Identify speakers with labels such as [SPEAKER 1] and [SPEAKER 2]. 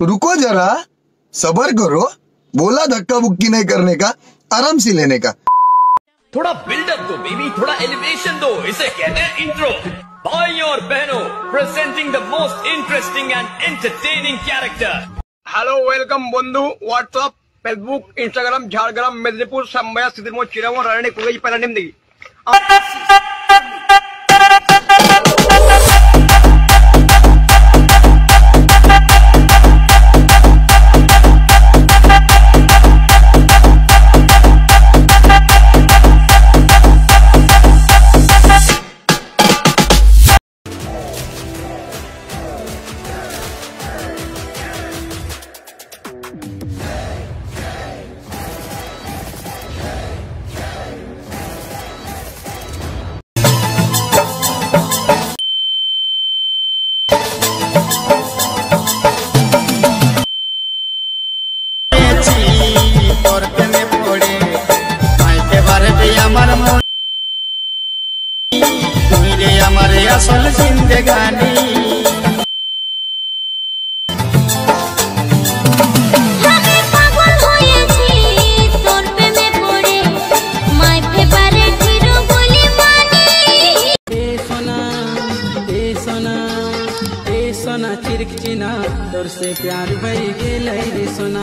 [SPEAKER 1] रुको जरा, सबर करो। बोला धक्का बुक्की नहीं करने का, आराम से लेने का।
[SPEAKER 2] थोड़ा बिल्डअप दो बेबी, थोड़ा एलिवेशन दो, इसे कहते हैं इंट्रो। भाइयों और बहनों, presenting the most interesting and entertaining character.
[SPEAKER 3] Hello welcome बंधु, WhatsApp, Facebook, Instagram, Jhargram, Medinipur, संबया, सिद्धिमोह, चिरामोह, रानी, कुगई, पैरानिम दी।
[SPEAKER 4] আমার আসল জিন্দেগানি।